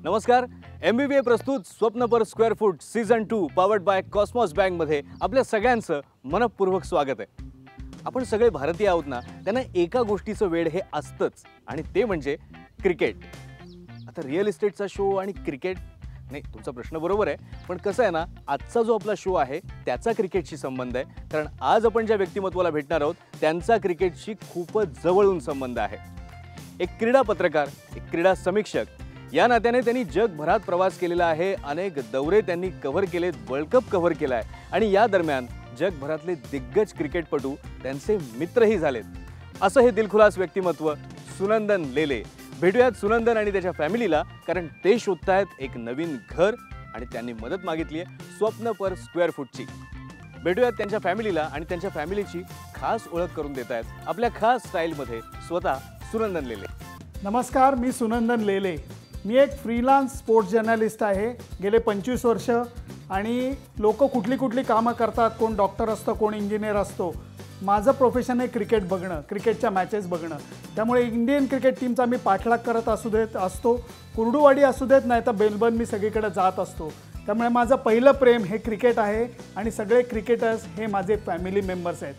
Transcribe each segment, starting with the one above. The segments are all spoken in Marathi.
नमस्कार. MBBA प्रस्तुत स्वप्न per square foot season 2 powered by Cosmos bank मध्ये आपल्या सगळ्यांचं मनपूर्वक स्वागत आहे. आपण सगळे भारतीय आहोत ना, त्यांना एका गोष्टीचं वेड हे असतंच आणि ते म्हणजे क्रिकेट. आता रिअल इस्टेटचा शो आणि क्रिकेट नाही, तुमचा प्रश्न बरोबर आहे, पण कसं आहे ना, आजचा जो आपला शो आहे त्याचा क्रिकेटशी संबंध आहे. कारण आज आपण ज्या व्यक्तिमत्वाला भेटणार आहोत त्यांचा क्रिकेटशी खूपच जवळून संबंध आहे. एक क्रीडा पत्रकार, एक क्रीडा समीक्षक या नात्याने त्यांनी जगभरात प्रवास केलेला आहे. अनेक दौरे त्यांनी कव्हर केलेत, वर्ल्ड कप कव्हर केलाय आणि या दरम्यान जगभरातले दिग्गज क्रिकेटपटू त्यांचे मित्रही झालेत. असं हे दिलखुलास व्यक्तिमत्व सुनंदन लेले. भेटूयात सुनंदन आणि त्याच्या फॅमिलीला, कारण ते शोधतायत एक नवीन घर आणि त्यांनी मदत मागितली आहे स्वप्न पर स्क्वेअर फूटची. भेटूयात त्यांच्या फॅमिलीला आणि त्यांच्या फॅमिलीची खास ओळख करून देत आहेत आपल्या खास स्टाईलमध्ये स्वतः सुनंदन लेले. नमस्कार, मी सुनंदन लेले. मी एक फ्रीलान्स स्पोर्ट्स जर्नलिस्ट आहे गेले 25 वर्ष. आणि लोक कुठली कामं करतात, कोण डॉक्टर असतं, कोण इंजिनियर असतो. माझं प्रोफेशन आहे क्रिकेट बघणं, क्रिकेटच्या मॅचेस बघणं. त्यामुळे इंडियन क्रिकेट टीमचा मी पाठलाग करत असतो. कुर्डुवाडी असू देत, नाही तर बेलबर्न, मी सगळीकडे जात असतो. त्यामुळे माझं पहिलं प्रेम हे क्रिकेट आहे आणि सगळे क्रिकेटर्स हे माझे फॅमिली मेंबर्स आहेत.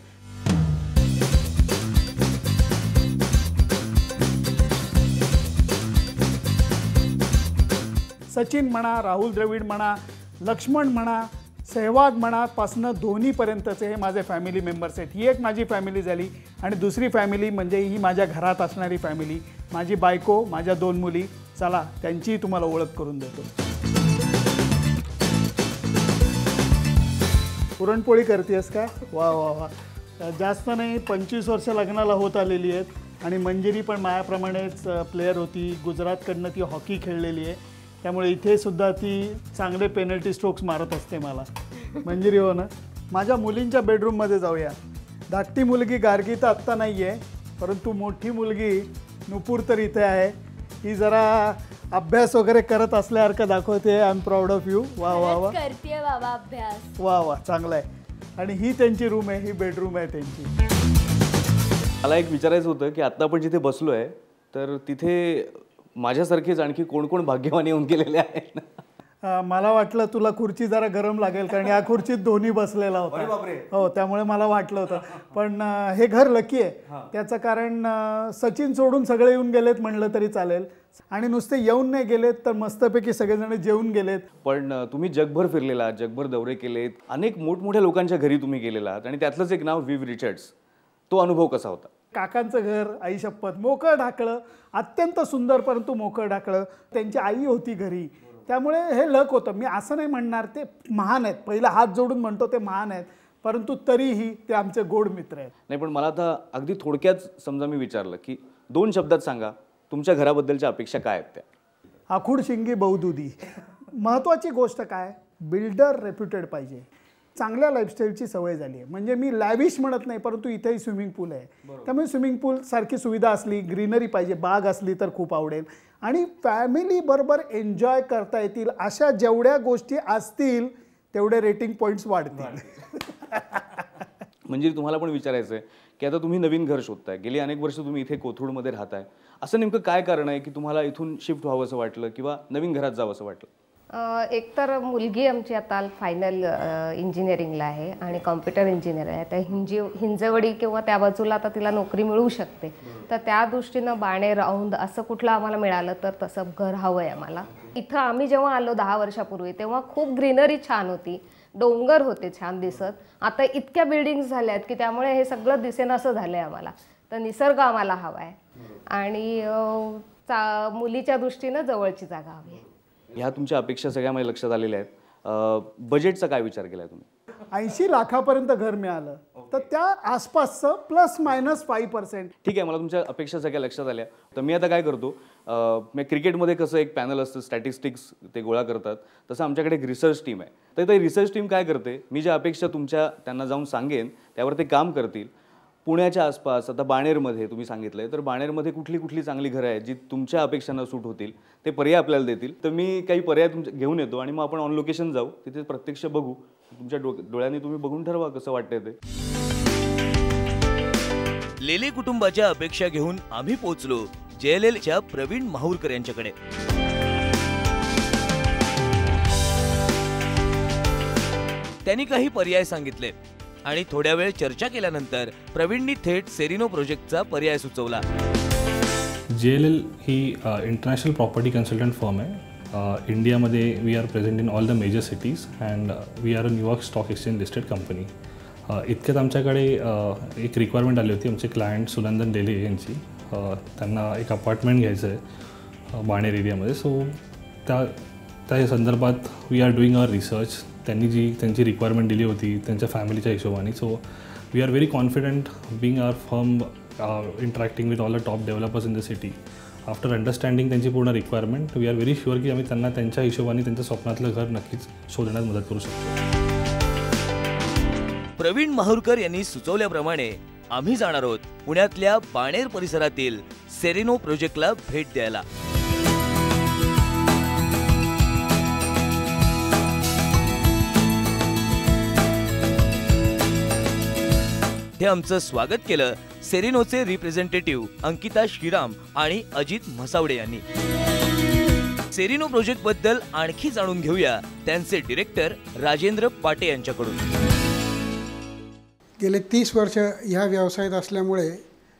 सचिन म्हणा, राहुल द्रविड म्हणा, लक्ष्मण म्हणा, सेहवाग म्हणा पासनं धोनीपर्यंतचे हे माझे फॅमिली मेंबर्स आहेत. ही एक माझी फॅमिली झाली. आणि दुसरी फॅमिली म्हणजे ही माझ्या घरात असणारी फॅमिली, माझी बायको, माझ्या 2 मुली. चला त्यांचीही तुम्हाला ओळख करून देतो. पुरणपोळी करतेस का? वा वा वा. जास्त नाही, 25 वर्ष लग्नाला होत आलेली आहेत. आणि मंजिरी पण माझ्याप्रमाणेच प्लेयर होती. गुजरातकडनं ती हॉकी खेळलेली आहे. त्यामुळे इथे सुद्धा ती चांगले पेनल्टी स्ट्रोक्स मारत असते मला. मंजिरी हो ना. माझ्या मुलींच्या बेडरूममध्ये जाऊया. धाकटी मुलगी गार्गी तर आत्ता नाही आहे, परंतु मोठी मुलगी नुपूर तर इथे आहे. ही जरा अभ्यास वगैरे करत असल्यासारखं दाखवते. I am proud of you. वा वा वा. करते बाबा अभ्यास. वा वा, चांगला आहे. आणि ही त्यांची रूम आहे, ही बेडरूम आहे त्यांची. मला एक विचारायचं होतं की आत्ता आपण जिथे बसलो आहे तर तिथे माझ्यासारखेच आणखी कोण कोण भाग्यवान येऊन गेलेले आहेत. मला वाटलं तुला खुर्ची जरा गरम लागेल, कारण या खुर्चीत धोनी बसलेला होता. हो, त्यामुळे मला वाटलं होतं. पण हे घर लकी आहे. त्याचं कारण सचिन सोडून सगळे येऊन गेलेत म्हणलं तरी चालेल. आणि नुसते येऊन नाही गेलेत तर मस्तपैकी सगळेजण जेवून गेलेत. पण तुम्ही जगभर फिरलेला, जगभर दौरे केलेत, अनेक मोठमोठ्या लोकांच्या घरी तुम्ही गेलेलात आणि त्यातलंच एक नाव विव रिचर्ड्स. तो अनुभव कसा होता? काकांचं घर, आई शपथ, मोकळं ढाकळं, अत्यंत सुंदर परंतु मोकळं ढाकळं. त्यांची आई होती घरी. त्यामुळे हे लक होतं. मी असं नाही म्हणणार ते महान आहेत, पहिला हात जोडून म्हणतो ते महान आहेत, परंतु तरीही ते आमचे गोड मित्र आहेत. नाही, पण मला आता अगदी थोडक्यात समजा मी विचारलं की 2 शब्दात सांगा तुमच्या घराबद्दलच्या अपेक्षा काय आहेत त्या? आखूड शिंगी बहुदुधी. महत्त्वाची गोष्ट काय, बिल्डर रेप्युटेड पाहिजे. चांगल्या लाईफस्टाईलची सवय झाली आहे. म्हणजे मी लॅविश म्हणत नाही, परंतु इथेही स्विमिंग पूल आहे. त्यामुळे स्विमिंग पूल सारखी सुविधा असली, ग्रीनरी पाहिजे, बाग असली तर खूप आवडेल. आणि फॅमिलीबरोबर एन्जॉय करता येतील अशा जेवढ्या गोष्टी असतील तेवढे रेटिंग पॉईंट्स वाढतील. म्हणजे तुम्हाला पण विचारायचं आहे की आता तुम्ही नवीन घर शोधताय, गेली अनेक वर्ष तुम्ही इथे कोथरूडमध्ये राहताय, असं नेमकं काय कारण आहे की तुम्हाला इथून शिफ्ट व्हावं असं वाटलं किंवा नवीन घरात जावं असं वाटलं? एक तर मुलगी आमची आता फायनल इंजिनिअरिंगला आहे आणि कॉम्प्युटर इंजिनियर आहे. तर हिंजवडी किंवा त्या बाजूला आता तिला नोकरी मिळू शकते. तर त्या दृष्टीनं बाणेर औंध असं कुठलं आम्हाला मिळालं तर तसं घर हवं आहे आम्हाला. इथं आम्ही जेव्हा आलो 10 वर्षापूर्वी तेव्हा खूप ग्रीनरी छान होती, डोंगर होते छान दिसत. आता इतक्या बिल्डिंग्स झाल्या आहेत की त्यामुळे हे सगळं दिसेन असं झालं आहे आम्हाला. तर निसर्ग आम्हाला हवा आहे आणि मुलीच्या दृष्टीनं जवळची जागा हवी आहे. ह्या तुमच्या अपेक्षा सगळ्या माझ्या लक्षात आलेल्या आहेत. बजेटचा काय विचार केलाय तुम्ही? 80 लाखापर्यंत घर मिळालं तर त्या आसपासचं ±5%. ठीक आहे, मला तुमच्या अपेक्षा सगळ्या लक्षात आल्या. तर मी आता काय करतो, मी क्रिकेटमध्ये कसं एक पॅनल असतं, स्टॅटिस्टिक्स ते गोळा करतात, तसं आमच्याकडे एक रिसर्च टीम आहे. तर ते रिसर्च टीम काय करते, मी ज्या अपेक्षा तुमच्या त्यांना जाऊन सांगेन त्यावर ते काम करतील. पुण्याच्या आसपास आता बाणेरमध्ये तुम्ही सांगितलं आहे, तर बाणेरमध्ये कुठली चांगली घरं आहेत जी तुमच्या अपेक्षांना सूट होतील ते पर्याय आपल्याला देतील. तर मी काही पर्याय घेऊन येतो आणि मग आपण ऑन लोकेशन जाऊ, तिथे प्रत्यक्ष बघू. तुमच्या डोळ्यांनी तुम्ही बघून ठरवा कसं वाटतंय ते. लेले कुटुंबाच्या अपेक्षा घेऊन आम्ही पोहोचलो JLLच्या प्रवीण माहुरकर यांच्याकडे. त्यांनी काही पर्याय सांगितले आणि थोड्या वेळ चर्चा केल्यानंतर प्रवीणनी थेट सेरिनो प्रोजेक्टचा पर्याय सुचवला. JLL ही इंटरनॅशनल प्रॉपर्टी कन्सल्टंट फर्म आहे. इंडियामध्ये we are present in all the major cities and we are a New York stock exchange listed company. इतक्यात आमच्याकडे एक रिक्वायरमेंट आली होती. आमचे क्लायंट सुनंदन डेले यांची, त्यांना एक अपार्टमेंट घ्यायचं आहे बाणेर एरियामध्ये. सो त्या संदर्भात we are doing our research. त्यांनी त्यांची रिक्वायरमेंट दिली होती त्यांच्या फॅमिलीच्या हिशोबाने. So we are very confident being our firm interacting with all the top developers in the city. After understanding त्यांची पूर्ण requirement, we are very sure की आम्ही त्यांना त्यांच्या हिशोबाने त्यांच्या स्वप्नातलं घर नक्कीच शोधण्यात मदत करू शकतो. प्रवीण माहुरकर यांनी सुचवल्याप्रमाणे आम्ही जाणार आहोत पुण्यातल्या बाणेर परिसरातील सेरिनो प्रोजेक्टला भेट द्यायला. ते आमचं स्वागत केलं सेरिनोचे रिप्रेझेंटेटिव्ह अंकिता श्रीराम आणि अजित म्हसावडे यांनी. सेरिनो प्रोजेक्ट बद्दल आणखी जाणून घेऊया त्यांचे डिरेक्टर राजेंद्र पाटे यांच्याकडून. गेले 30 वर्ष ह्या व्यवसायात असल्यामुळे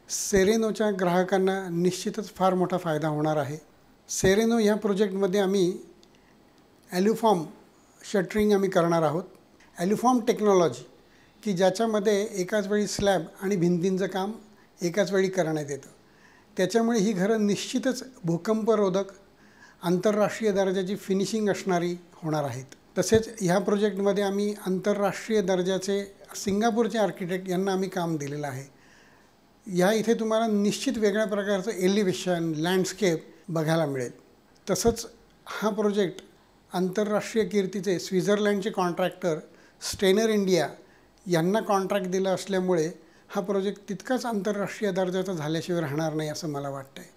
सेरेनोच्या ग्राहकांना निश्चितच फार मोठा फायदा होणार आहे. सेरेनो ह्या प्रोजेक्टमध्ये आम्ही ॲल्युफॉर्म शटरिंग आम्ही करणार आहोत. ॲल्युफॉर्म टेक्नॉलॉजी की ज्याच्यामध्ये एकाच वेळी स्लॅब आणि भिंतींचं काम एकाच वेळी करण्यात येतं. त्याच्यामुळे ही घरं निश्चितच भूकंपरोधक आंतरराष्ट्रीय दर्जाची फिनिशिंग असणारी होणार आहेत. तसेच ह्या प्रोजेक्टमध्ये आम्ही आंतरराष्ट्रीय दर्जाचे सिंगापूरचे आर्किटेक्ट यांना आम्ही काम दिलेलं आहे. ह्या इथे तुम्हाला निश्चित वेगळ्या प्रकारचं एलिव्हेशन लँडस्केप बघायला मिळेल. तसंच हा प्रोजेक्ट आंतरराष्ट्रीय कीर्तीचे स्वित्झर्लंडचे कॉन्ट्रॅक्टर स्टेनर इंडिया यांना कॉन्ट्रॅक्ट दिलं असल्यामुळे हा प्रोजेक्ट तितकाच आंतरराष्ट्रीय दर्जाचा झाल्याशिवाय राहणार नाही असं मला वाटतं आहे.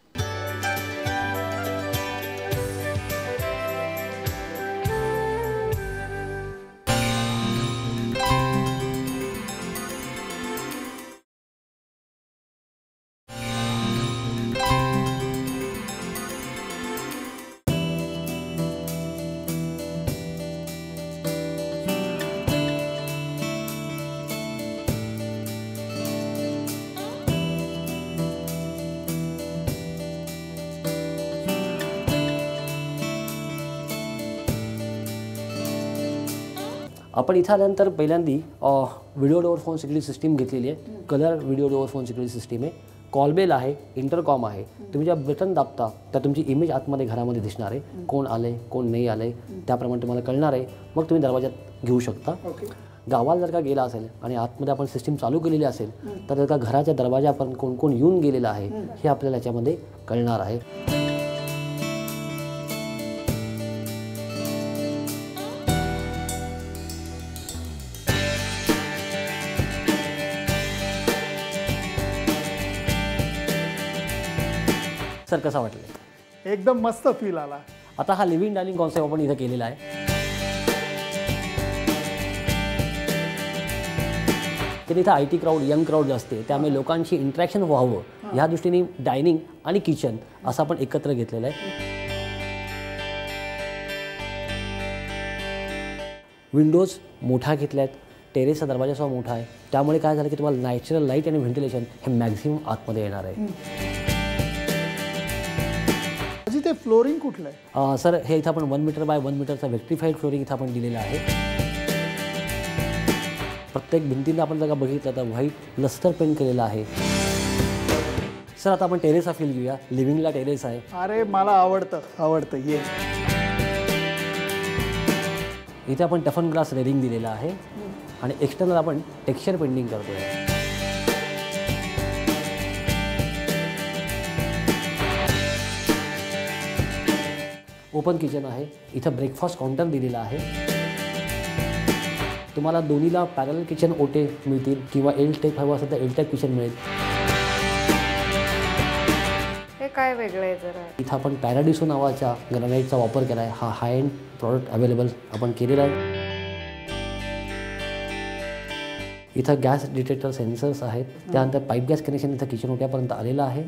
आपण इथं आल्यानंतर पहिल्यांदी video door phone security system घेतलेली आहे. Colour video door phone security system आहे. कॉलबेल आहे, इंटरकॉम आहे. तुम्ही ज्या बटन दाबता त्या तुमची इमेज आतमध्ये घरामध्ये दिसणार आहे. कोण आले कोण नाही आले त्याप्रमाणे तुम्हाला कळणार आहे. मग तुम्ही दरवाजात घेऊ शकता. गावाला जर का गेला असेल आणि आतमध्ये आपण सिस्टीम चालू केलेली असेल तर जर का घराच्या दरवाजापर्यंत कोण कोण येऊन गेलेलं आहे हे आपल्याला याच्यामध्ये कळणार आहे. सर कसं वाटलं? एकदम मस्त फील आला. आता हा लिव्हिंग डायनिंग कॉन्सेप्ट आपण इथं केलेला आहे. तर इथं IT क्राऊड यंग क्राऊड जास्त आहे त्यामुळे लोकांशी इंटरॅक्शन व्हावं ह्या दृष्टीने डायनिंग आणि किचन असं आपण एकत्र घेतलेलं आहे. विंडोज मोठा घेतल्या आहेत. टेरेसचा दरवाजासुद्धा मोठा आहे त्यामुळे काय झालं की तुम्हाला नॅचरल लाईट आणि व्हेंटिलेशन हे मॅक्झिमम आतमध्ये येणार आहे. ते फ्लोरिंग कुठलं आहे? सर हे इथं आपण 1 मीटर बाय 1 मीटरचा व्हेक्ट्रिफाईड फ्लोरिंग इथं आपण दिलेलं आहे. प्रत्येक भिंतीला आपण जर का बघितलं तर व्हाईट लस्टर पेंट केलेला आहे. सर आता आपण टेरेसचा फील घेऊया. लिव्हिंगला टेरेस आहे. अरे मला आवडतं ये. इथे आपण टफन ग्लास रेलिंग दिलेला आहे आणि एक्सटर्नल आपण टेक्स्चर पेंटिंग करतोय. ओपन किचन आहे. इथं ब्रेकफास्ट काउंटर दिलेला आहे. तुम्हाला दोन्हीला पॅरल किचन ओटे मिळतील किंवा एल टाईप हवं असेल तर एल टाईप किचन मिळेल. हे काय वेगळं आहे जरा? इथं आपण पॅराडिसो नावाच्या ग्रॅनाईटचा वापर केला आहे. हा हाय एंड प्रॉडक्ट अवेलेबल आपण केलेला आहे. इथं गॅस डिटेक्टर सेन्सर्स आहेत. त्यानंतर पाईप गॅस कनेक्शन इथं किचन ओट्यापर्यंत आलेलं आहे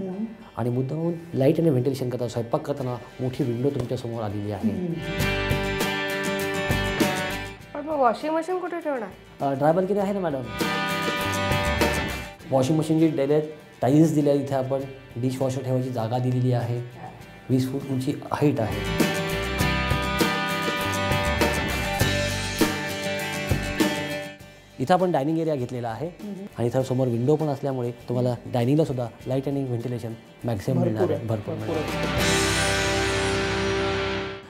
आणि मुद्दामून लाईट आणि व्हेंटिलेशन करता स्वयंपाक करताना मोठी विंडो तुमच्यासमोर आलेली आहे. पण मग वॉशिंग मशीन कुठे ठेवणार? ड्राय बाल्कनी आहे ना मॅडम. वॉशिंग मशीनची दिलेत, टाईल्स दिल्या इथे आपण, डिशवॉशर ठेवायची जागा दिलेली आहे, 20 फूट उंची हाईट आहे. इथं आपण डायनिंग एरिया घेतलेला आहे आणि इथं समोर विंडो पण असल्यामुळे तुम्हाला डायनिंगला सुद्धा लाईट आणि व्हेंटिलेशन मॅक्सिमम मिळणार आहे, भरपूर मिळणार.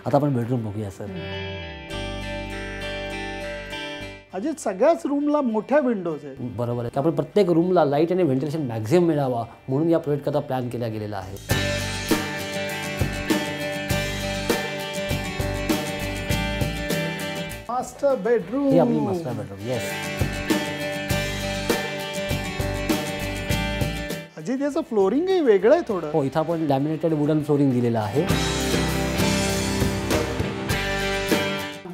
आता आपण बेडरूम बघूया सर. अजित, सगळ्याच रूमला मोठ्या विंडोज आहेत. बरोबर आहे. आपण प्रत्येक रूमला लाईट आणि व्हेंटिलेशन मॅक्सिमम मिळावा म्हणून या प्रोजेक्ट करता प्लॅन केला गेलेला आहे. Master bedroom. ही आपली मास्टर बेडरूम. येस अजित, याचं फ्लोरिंगही वेगळं आहे थोडं. हो, इथं आपण लॅमिनेटेड वुडन फ्लोरिंग दिलेलं आहे.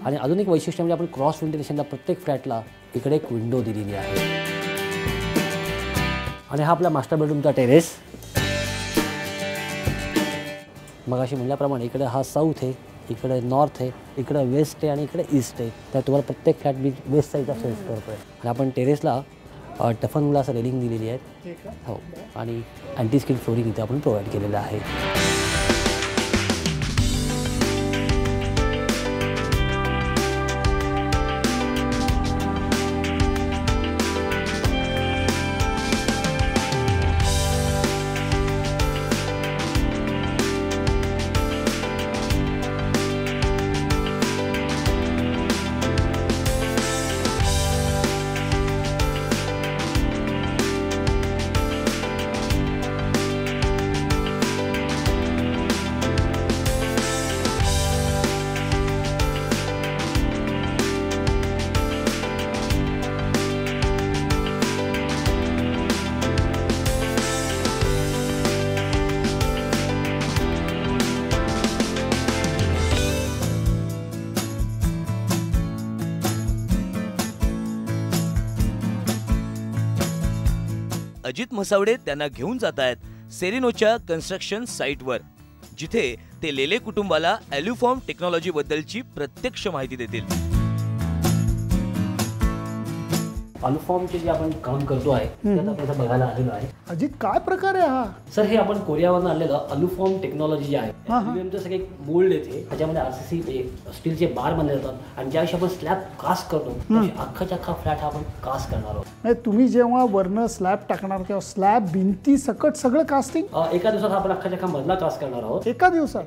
आणि अजून एक वैशिष्ट्य म्हणजे आपण क्रॉस व्हेंटिलेशनला प्रत्येक फ्लॅटला इकडे एक विंडो दिलेली आहे. आणि हा आपला मास्टर बेडरूमचा टेरेस. मगाशी म्हणल्याप्रमाणे इकडे हा साऊथ आहे, इकडे नॉर्थ आहे, इकडे वेस्ट आहे आणि इकडे ईस्ट आहे. तर तुम्हाला प्रत्येक फ्लॅट मी वेस्ट साईडचा चॉईस करतो आहे. आणि आपण टेरेसला टफन ग्लास रेलिंग दिलेली आहे. हो, आणि अँटी स्किड फ्लोरिंग इथे आपण प्रोव्हाइड केलेलं आहे. अजित म्हसावडे त्यांना घेऊन जात आहेत सेरेनोच्या कन्स्ट्रक्शन साईटवर, जिथे ते लेले कुटुंबाला ॲल्युफॉर्म टेक्नॉलॉजी बद्दलची प्रत्यक्ष माहिती देतील. अल्युफॉर्मचे जे आपण काम करतो आहे ते आता आपण बघायला आलेलो आहे. अजित, काय प्रकार आहे हा? सर, हे आपण कोरियावरून आणलेलं अल्युफॉर्म टेक्नॉलॉजी जे आहे, अल्युमिनियमचं सगळे मोल्ड येते, त्याच्यामध्ये RCC स्टीलचे बार बनले जातात आणि ज्यावेळी आपण स्लॅब कास्ट करतो अख्खाच्या अख्खा फ्लॅट हा आपण कास्ट करणार आहोत. तुम्ही जेव्हा वरनं स्लॅब टाकणार तेव्हा स्लॅब भिंती सकट सगळं कास्टिंग एका दिवसात आपण अख्खाच्या अख्खा मधला कास्ट करणार आहोत. एका दिवसात.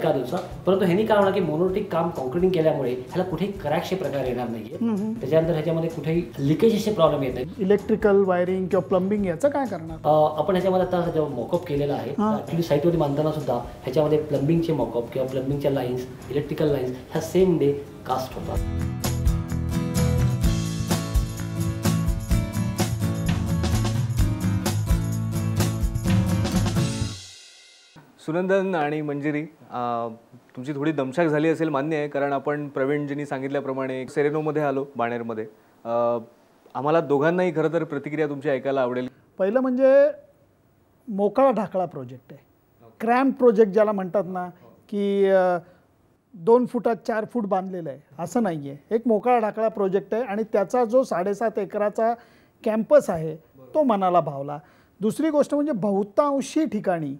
परंतु ह्यांनी काय होणार की मोनोलिथिक काम कॉन्क्रिटिंग केल्यामुळे ह्याला कुठेही क्रॅकचे प्रकार येणार नाहीये. त्याच्यानंतर ह्याच्यामध्ये कुठेही लिकेजेसचे प्रॉब्लेम येत नाही. इलेक्ट्रिकल वायरिंग किंवा प्लंबिंग याचं काय करणार? आपण ह्याच्यामध्ये आता मॉकअप केलेला आहे. ऍक्च्युली साईटवरती बांधताना सुद्धा ह्याच्यामध्ये प्लंबिंगचे मॉकअप किंवा प्लंबिंगच्या लाईन्स, इलेक्ट्रिकल लाईन्स ह्या सेम डे कास्ट होतात. सुनंदन आणि मंजिरी, तुमची थोडी दमछाक झाली असेल, मान्य आहे, कारण आपण प्रवीणजींनी सांगितल्याप्रमाणे सेरेनोमध्ये आलो, बाणेरमध्ये. आम्हाला दोघांनाही खरं तर प्रतिक्रिया तुमची ऐकायला आवडेल. पहिलं म्हणजे मोकळा ढाकळा प्रोजेक्ट आहे. क्रॅम्प प्रोजेक्ट ज्याला म्हणतात ना, की 2 फुटात 4 फूट बांधलेलं आहे, असं नाही आहे. एक मोकळा ढाकळा प्रोजेक्ट आहे आणि त्याचा जो 7.5 एकराचा कॅम्पस आहे तो मनाला भावला. दुसरी गोष्ट म्हणजे बहुतांशी ठिकाणी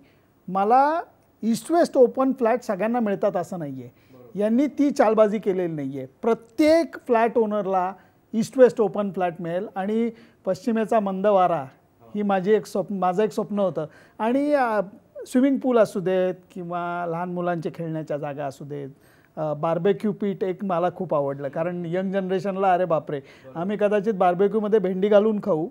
मला ईस्ट वेस्ट ओपन फ्लॅट सगळ्यांना मिळतात असं नाही आहे. यांनी ती चालबाजी केलेली नाही आहे. प्रत्येक फ्लॅट ओनरला ईस्ट वेस्ट ओपन फ्लॅट मिळेल आणि पश्चिमेचा मंद वारा ही माझं एक स्वप्न होतं. आणि स्विमिंग पूल असू देत किंवा लहान मुलांचे खेळण्याच्या जागा असू देत, बार्बेक्यू पीट एक मला खूप आवडलं, कारण यंग जनरेशनला अरे बापरे, आम्ही कदाचित बार्बेक्यूमध्ये भेंडी घालून खाऊ,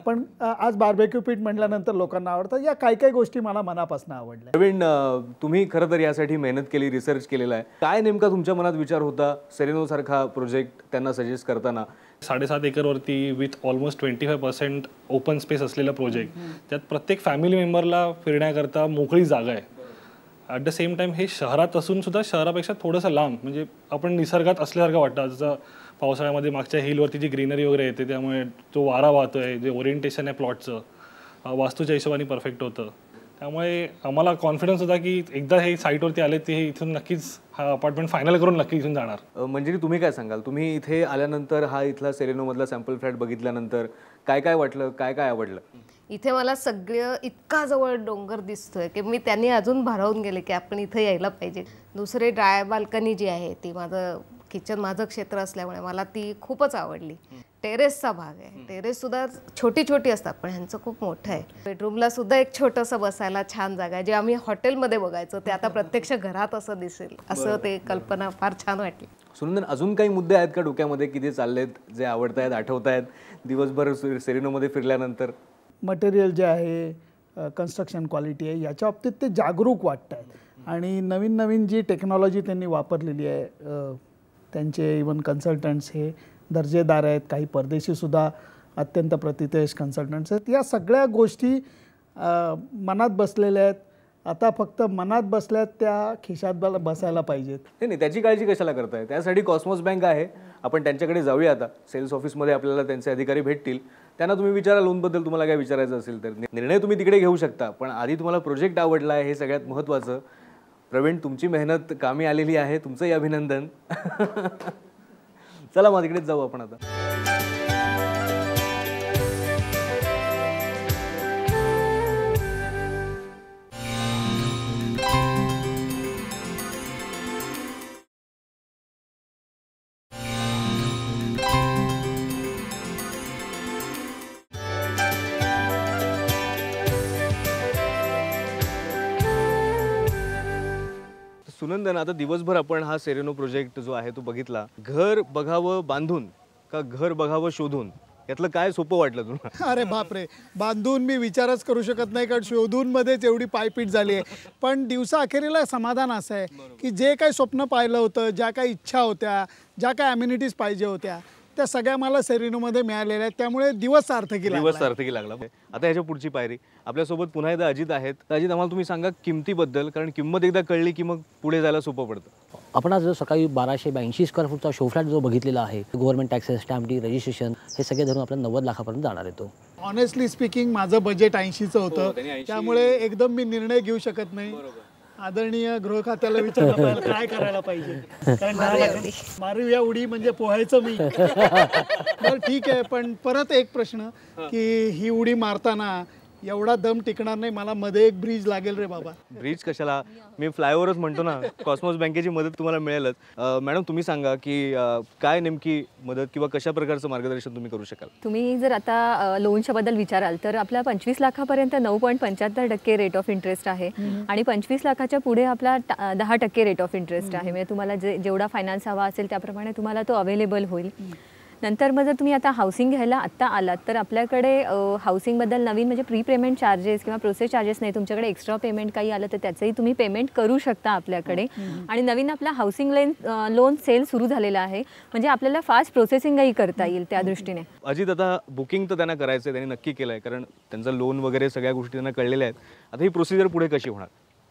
पण आज बार्बेक्यू पीट म्हटल्यानंतर लोकांना आवडतं. या काही गोष्टी मला मनापासून आवडल्या. प्रवीण, तुम्ही खरं तर यासाठी मेहनत केली, रिसर्च केलेला आहे. काय नेमका तुमच्या मनात विचार होता सेरेनो सारखा प्रोजेक्ट त्यांना सजेस्ट करताना? 7.5 एकरवरती विथ ऑलमोस्ट 25% ओपन स्पेस असलेला प्रोजेक्ट, त्यात प्रत्येक फॅमिली मेंबरला फिरण्याकरता मोकळी जागा आहे. ॲट द सेम टाईम हे शहरात असून सुद्धा शहरापेक्षा थोडंसं लांब, म्हणजे आपण निसर्गात असल्यासारखं वाटतं. जसं पावसाळ्यामध्ये मागच्या हिलवरती जी ग्रीनरी वगैरे येते त्यामुळे तो वारा वाहतो आहे, जे ओरिएंटेशन आहे प्लॉटचं वास्तूच्या हिशोबाने परफेक्ट होतं. त्यामुळे आम्हाला कॉन्फिडन्स होता की एकदा हे साईटवरती आले ते इथून नक्कीच हा अपार्टमेंट फायनल करून नक्की इथून जाणार. म्हणजे तुम्ही काय सांगाल, तुम्ही इथे आल्यानंतर हा इथला सेरेनोमधला सॅम्पल फ्लॅट बघितल्यानंतर काय काय वाटलं, काय काय आवडलं? इथे मला सगळं इतका जवळ डोंगर दिसतोय की मी त्यांनी अजून भारावून गेले की आपण इथे यायला पाहिजे. दुसरी ड्राय बाल्कनी जी आहे ती माझं किचन माझं क्षेत्र असल्यामुळे मला ती खूपच आवडली. टेरेसचा भाग आहे, टेरेस सुद्धा छोटी छोटी असतात पण ह्यांचं खूप मोठं आहे. बेडरूमला सुद्धा एक छोटंसं बसायला छान जागा आहे. जे आम्ही हॉटेलमध्ये बघायचो ते आता प्रत्यक्ष घरात असं दिसेल असं ते कल्पना फार छान वाटली. सुनंदन, अजून काही मुद्दे आहेत का डोक्यामध्ये की जे चाललेत, जे आवडत आहेत, आठवत आहेत दिवसभर सेरेनोमध्ये फिरल्यानंतर? मटेरियल जे आहे, कन्स्ट्रक्शन क्वालिटी आहे, याच्या बाबतीत ते जागरूक वाटत आहेत आणि नवीन नवीन जी टेक्नॉलॉजी त्यांनी वापरलेली आहे, त्यांचे इवन कन्सल्टंट्स हे दर्जेदार आहेत, काही परदेशीसुद्धा अत्यंत प्रतिथेश कन्सल्टंट्स आहेत. या सगळ्या गोष्टी मनात बसलेल्या आहेत. आता फक्त मनात बसल्यात त्या खिशात बसायला पाहिजेत. नाही, त्याची काळजी कशाला करताय? त्यासाठी कॉस्मॉस बँक आहे, आपण त्यांच्याकडे जाऊया. आता सेल्स ऑफिसमध्ये आपल्याला त्यांचे अधिकारी भेटतील, त्यांना तुम्ही विचारा लोनबद्दल. तुम्हाला काय विचारायचं असेल तर निर्णय तुम्ही तिकडे घेऊ शकता, पण आधी तुम्हाला प्रोजेक्ट आवडला आहे हे सगळ्यात महत्त्वाचं. प्रवीण, तुमची मेहनत कामी आलेली आहे, तुमचंही अभिनंदन. चला मग तिकडेच जाऊ आपण आता. सुनंदन, आता दिवसभर आपण हा सेरेनो प्रोजेक्ट जो आहे तो बघितला. घर बघावं बांधून का घर बघावं शोधून, यातलं काय सोपं वाटलं तुला? अरे बापरे, बांधून मी विचारच करू शकत नाही कारण शोधूनमध्येच एवढी पायपीट झाली आहे. पण दिवसाअखेरीला समाधान असं आहे की जे काही स्वप्न पाहिलं होतं, ज्या काही इच्छा होत्या, ज्या काही अम्युनिटीज पाहिजे होत्या, त्या सगळ्या मला सेरेनोमध्ये मिळालेल्या आहेत. त्यामुळे दिवस सार्थकी लागला. आता ह्याच्या पुढची पायरी. आपल्यासोबत पुन्हा एकदा अजित आहेत. अजित, आम्हाला तुम्ही सांगा किमतीबद्दल, कारण किंमत एकदा कळली की मग पुढे जायला सोपं पडतं. आपण आज जो सकाळी 1282 स्क्वेअर फूटचा शो फ्लॅट जो बघितलेला आहे, government taxes, stamp duty, registration हे सगळे धरून आपल्याला 90 लाखापर्यंत जाणार आहे. तो ऑनेस्टली स्पीकिंग माझं बजेट 80चं होतं, त्यामुळे एकदम मी निर्णय घेऊ शकत नाही. आदरणीय गृह खात्याला विचारलं काय करायला पाहिजे, कारण मारूया उडी म्हणजे पोहायचं मी. बरं ठीक आहे, पण परत एक प्रश्न की ही उडी मारताना एवढा दम टिकणार नाही, मला मध्ये एक ब्रिज लागेल रे बाबा. ब्रिज कशाला, मी फ्लायओव्हरच म्हणतो ना. कॉस्मॉस बँकेची मदत तुम्हाला मिळेलच. मॅडम, तुम्ही सांगा की काय नेमकी मदत किंवा कशा प्रकारचं मार्गदर्शन तुम्ही करू शकाल? तुम्ही जर आता लोनच्या बद्दल विचाराल तर आपल्या 25 लाखापर्यंत 9.75% रेट ऑफ इंटरेस्ट आहे आणि 25 लाखाच्या पुढे आपला 10% रेट ऑफ इंटरेस्ट आहे. म्हणजे तुम्हाला जेवढा फायनान्स हवा असेल त्याप्रमाणे तुम्हाला तो अवेलेबल होईल. नंतर मग जर तुम्ही आता हाऊसिंग घ्यायला आत्ता आलात तर आपल्याकडे हाऊसिंगबद्दल नवीन म्हणजे प्री पेमेंट चार्जेस किंवा प्रोसेस चार्जेस नाही, तुमच्याकडे एक्स्ट्रा पेमेंट काही आलं तर त्याचंही तुम्ही पेमेंट करू शकता आपल्याकडे. आणि नवीन आपला हाऊसिंग लोन सेल सुरू झालेला आहे, म्हणजे आपल्याला फास्ट प्रोसेसिंगही करता येईल त्या दृष्टीने. अजित, आता बुकिंग तर त्यांना करायचं आहे, त्यांनी नक्की केलं आहे, कारण त्यांचं लोन वगैरे सगळ्या गोष्टी त्यांना कळलेल्या आहेत. आता ही प्रोसिजर पुढे कशी होणार?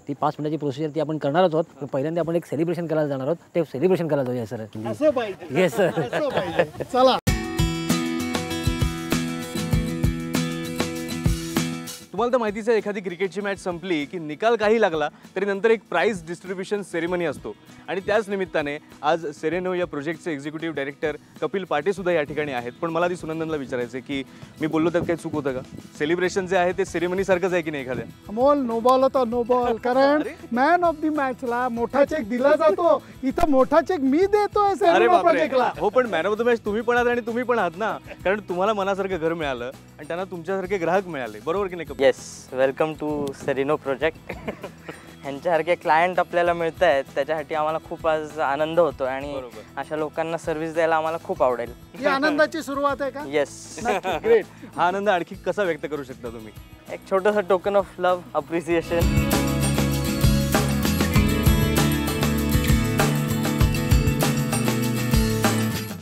ती 5 मिनिटाची प्रोसिजर ती आपण करणारच आहोत. पण पहिल्यांदा आपण एक सेलिब्रेशन करायला जाणार आहोत, ते सेलिब्रेशन करायला जाऊया सर. असं पाहिजे. येस सर, चला. तुम्हाला तर माहितीच आहे, एखादी क्रिकेटची मॅच संपली की निकाल काही लागला तरी नंतर एक प्राइज डिस्ट्रीब्युशन सेरेमनी असतो. आणि त्याच निमित्ताने आज सेरेनो या प्रोजेक्टचे एक्झिक्युटिव्ह डायरेक्टर कपिल पाटे सुद्धा या ठिकाणी आहेत. पण मला आधी सुनंदनला विचारायचं आहे की मी बोललो त्यात काही चूक होतं का? सेलिब्रेशन जे आहे ते सेरेमनी सारखंच आहे की नाही एखाद्या? अमोल, नो बॉल होता नो बॉल, कारण मॅन ऑफ द मॅचला मोठा चेक दिला जातो. इथं मोठा चेक मी देतोय सेरेनो प्रोजेक्टला. हो, पण मॅन ऑफ द मॅच तुम्ही पण आहात आणि तुम्ही पण आहात ना, कारण तुम्हाला मनासारखं घर मिळालं आणि त्यांना तुमच्यासारखे ग्राहक मिळाले, बरोबर की नाही? Yes, welcome to Sereno project. ह्यांच्यासारखे क्लायंट आपल्याला मिळत आहेत, त्याच्यासाठी आम्हाला खूप आज आनंद होतो आणि अशा लोकांना सर्व्हिस द्यायला आम्हाला खूप आवडेल. ही आनंदाची सुरुवात आहे का? Yes, great. हा आनंद आणखी कसा व्यक्त करू शकता तुम्ही? एक छोटंसं टोकन ऑफ लव्ह, अप्रिसिएशन.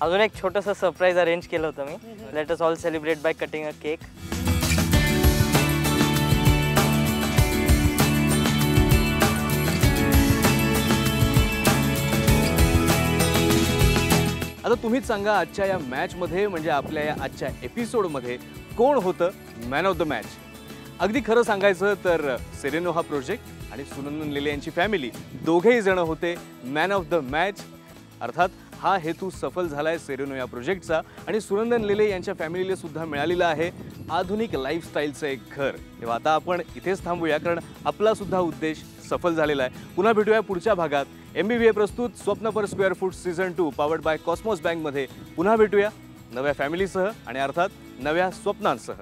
अजून एक छोटंसं सरप्राईज अरेंज केलं होतं मी. Let us all celebrate by cutting a cake. आता तुम्हीच सांगा, आजच्या या मॅचमध्ये म्हणजे आपल्या या आजच्या एपिसोडमध्ये कोण होतं मॅन ऑफ द मॅच? अगदी खरं सांगायचं तर सेरेनो हा प्रोजेक्ट आणि सुनंदन लेले यांची फॅमिली दोघेही जण होते मॅन ऑफ द मॅच. अर्थात हा हेतू सफल झालाय सेरेनो या प्रोजेक्टचा आणि सुनंदन लेले यांच्या फॅमिलीला सुद्धा मिळालेलं आहे आधुनिक लाईफस्टाईलचं एक घर. तेव्हा आता आपण इथेच थांबूया कारण आपला सुद्धा उद्देश सफल झालेला आहे. पुन्हा भेटूया पुढच्या भागात. MBBA प्रस्तुत स्वप्न per square foot season 2 powered by Cosmos बँकमध्ये पुन्हा भेटूया नव्या फॅमिलीसह आणि अर्थात नव्या स्वप्नांसह.